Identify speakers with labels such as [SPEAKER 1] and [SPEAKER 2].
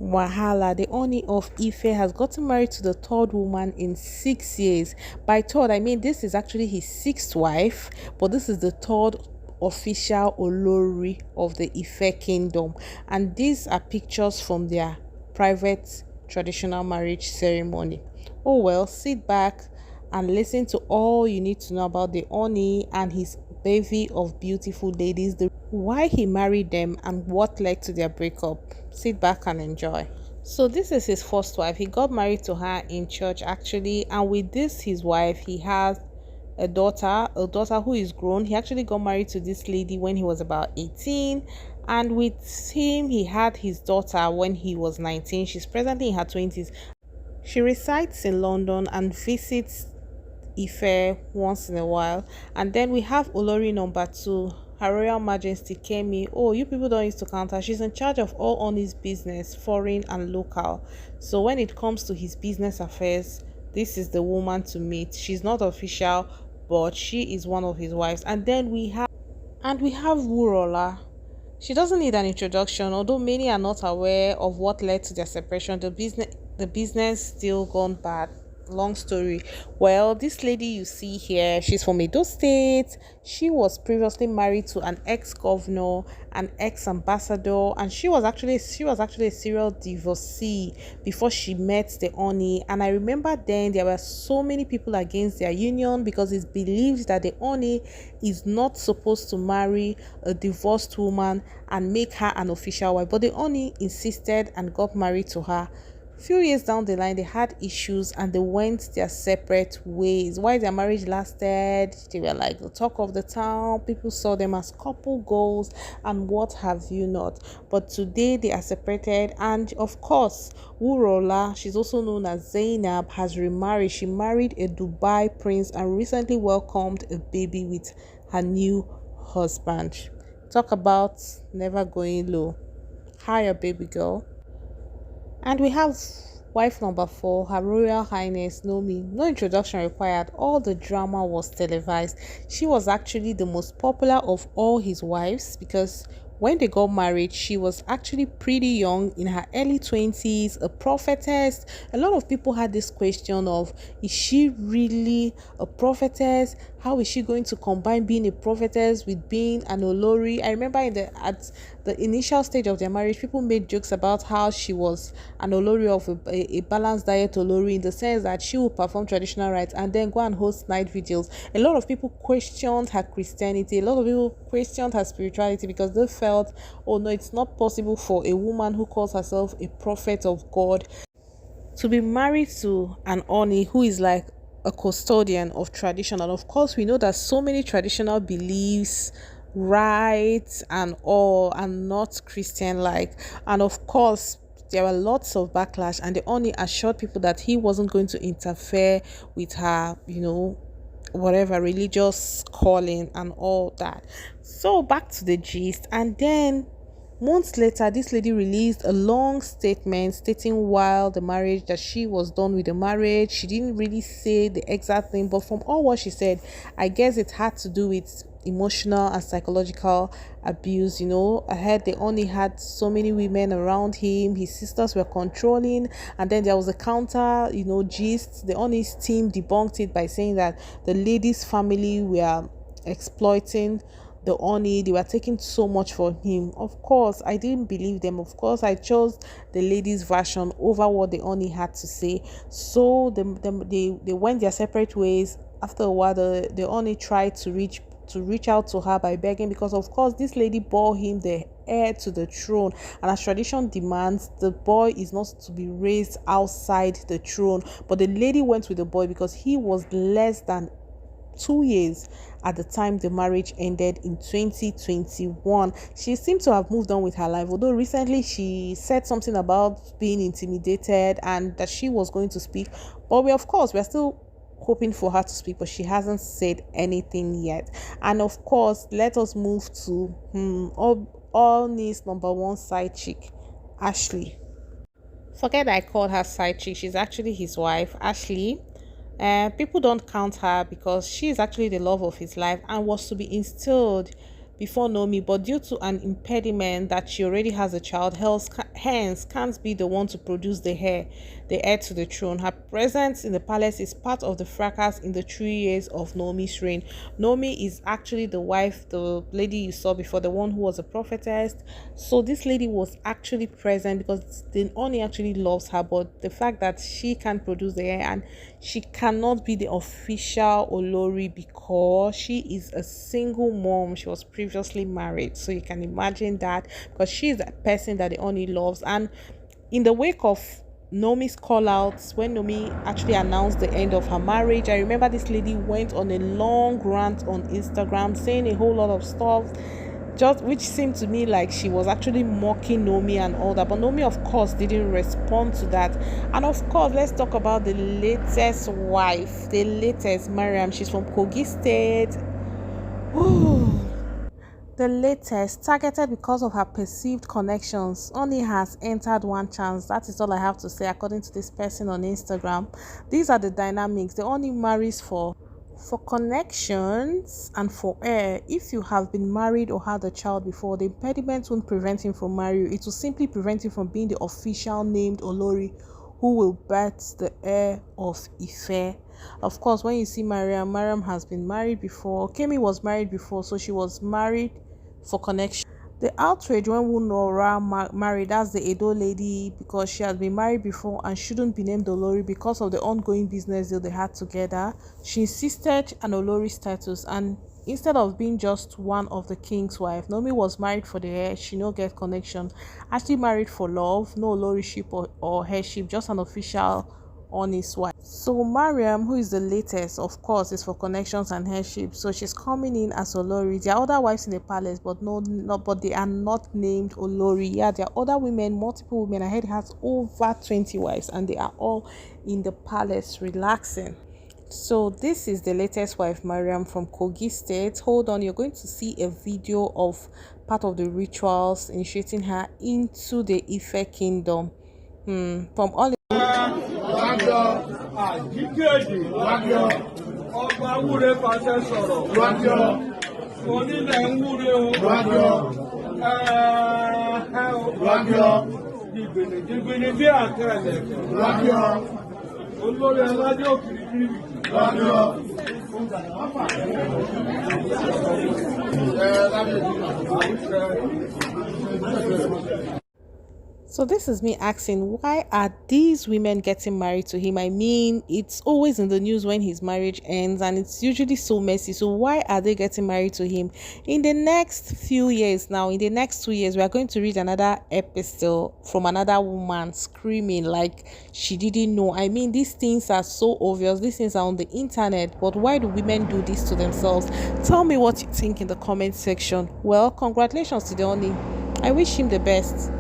[SPEAKER 1] Wahala, the Oni of Ife has gotten married to the third woman in 6 years. By third, I mean this is actually his sixth wife, but this is the third official Olori of the Ife kingdom. And these are pictures from their private traditional marriage ceremony. Oh well, sit back and listen to all you need to know about the Oni and his bevy of beautiful ladies, why he married them and what led to their breakup. Sit back and enjoy. So this is his first wife. He got married to her in church actually, and with this his wife he has a daughter who is grown. He actually got married to this lady when he was about 18, and with him he had his daughter when he was 19. She's presently in her 20s. She resides in London and visits Ife once in a while. And then we have Olori number 2, Her Royal Majesty Kemi. Oh, you people don't used to count her. She's in charge of all on his business, foreign and local. So when it comes to his business affairs, this is the woman to meet. She's not official, but she is one of his wives. And then we have Wurola. She doesn't need an introduction, although many are not aware of what led to their separation. The business still gone bad. Long story. Well, this lady you see here, she's from Edo State. She was previously married to an ex-governor, an ex-ambassador, and she was actually a serial divorcee before she met the Oni. And I remember then there were so many people against their union because it's believed that the Oni is not supposed to marry a divorced woman and make her an official wife. But the Oni insisted and got married to her. Few years down the line, they had issues and they went their separate ways. While their marriage lasted, they were like the talk of the town. People saw them as couple goals and what have you not. But today they are separated, and of course, Wurola, she's also known as Zainab, has remarried. She married a Dubai prince and recently welcomed a baby with her new husband. Talk about never going low. Hiya, baby girl. And we have wife number 4, Her Royal Highness Nomi. No introduction required. All the drama was televised. She was actually the most popular of all his wives because when they got married, she was actually pretty young, in her early 20s, a prophetess. A lot of people had this question of, is she really a prophetess? How is she going to combine being a prophetess with being an Olori? I remember at the initial stage of their marriage, people made jokes about how she was an Olori of a balanced diet Olori, in the sense that she would perform traditional rites and then go and host night vigils. A lot of people questioned her Christianity. A lot of people questioned her spirituality because they felt, oh no, it's not possible for a woman who calls herself a prophet of God to be married to an Oni who is like a custodian of tradition. And of course, we know that so many traditional beliefs, rites, and all are not Christian like. And of course, there were lots of backlash, and the Oni assured people that he wasn't going to interfere with her, whatever religious calling and all that. So back to the gist. And then months later, this lady released a long statement stating while the marriage that she was done with the marriage. She didn't really say the exact thing, but from all what she said, I guess it had to do with emotional and psychological abuse. I heard they only had so many women around him. His sisters were controlling, and then there was a counter gist. The Oni's team debunked it by saying that the lady's family were exploiting the Oni. They were taking so much for him. Of course, I didn't believe them. Of course, I chose the lady's version over what the Oni had to say. So they went their separate ways. After a while, the Oni tried to reach out to her by begging, because of course this lady bore him the heir to the throne, and as tradition demands, the boy is not to be raised outside the throne. But the lady went with the boy because he was less than 2 years at the time the marriage ended in 2021. She seemed to have moved on with her life, although recently she said something about being intimidated and that she was going to speak. But we're still hoping for her to speak, but she hasn't said anything yet. And of course, let us move to all needs number 1 side chick, Ashley. Forget I called her side chick. She's actually his wife, Ashley. People don't count her because she is actually the love of his life and was to be instilled before Naomi, but due to an impediment that she already has a child, hence can't be the one to produce the heir to the throne. Her presence in the palace is part of the fracas in the 3 years of Naomi's reign. Naomi is actually the wife, the lady you saw before, the one who was a prophetess. So this lady was actually present because the Oni actually loves her, but the fact that she can't produce the heir and she cannot be the official Olori because she is a single mom. She was previously married, so you can imagine that, because she is the person that the Oni loves. And in the wake of Nomi's call outs, when Nomi actually announced the end of her marriage, I remember this lady went on a long rant on Instagram saying a whole lot of stuff, just which seemed to me like she was actually mocking Nomi and all that. But Nomi, of course, didn't respond to that. And of course, let's talk about the latest wife, the latest Mariam. She's from Kogi State. The latest, targeted because of her perceived connections, only has entered one chance. That is all I have to say, according to this person on Instagram. These are the dynamics. They only marries for connections and for air. If you have been married or had a child before, the impediment won't prevent him from marrying you. It will simply prevent him from being the official named Olori who will birth the heir of Ife. Of course, when you see Mariam has been married before. Kemi was married before, so she was married for connection. The outrage when Wunora married, that's the Edo lady, because she has been married before and shouldn't be named Olori because of the ongoing business deal they had together. She insisted an Olori status, and instead of being just one of the king's wife, Naomi was married for the hair. She no get connection. Actually married for love, no Oloriship or heirship, just an official on his wife. So Mariam, who is the latest, of course, is for connections and heirship. So she's coming in as Olori. There are other wives in the palace, but but they are not named Olori. Yeah, there are other women, multiple women. I heard has over 20 wives, and they are all in the palace relaxing. So this is the latest wife, Mariam, from Kogi State. Hold on, you're going to see a video of part of the rituals initiating her into the Ife kingdom. From all
[SPEAKER 2] àjíkèjì ọba wúre fàṣẹ sọ̀rọ̀ onílẹ̀ ń wúre o jìgbìnì bí àtẹ̀lẹ̀kẹ̀ olórí aládé òkìrìkìrì.
[SPEAKER 1] So this is me asking, why are these women getting married to him? I mean, it's always in the news when his marriage ends, and it's usually so messy. So why are they getting married to him? In the next few years now, in the next 2 years, we are going to read another epistle from another woman screaming like she didn't know. I mean, these things are so obvious. These things are on the internet. But why do women do this to themselves? Tell me what you think in the comment section. Well, congratulations to the Oni. I wish him the best.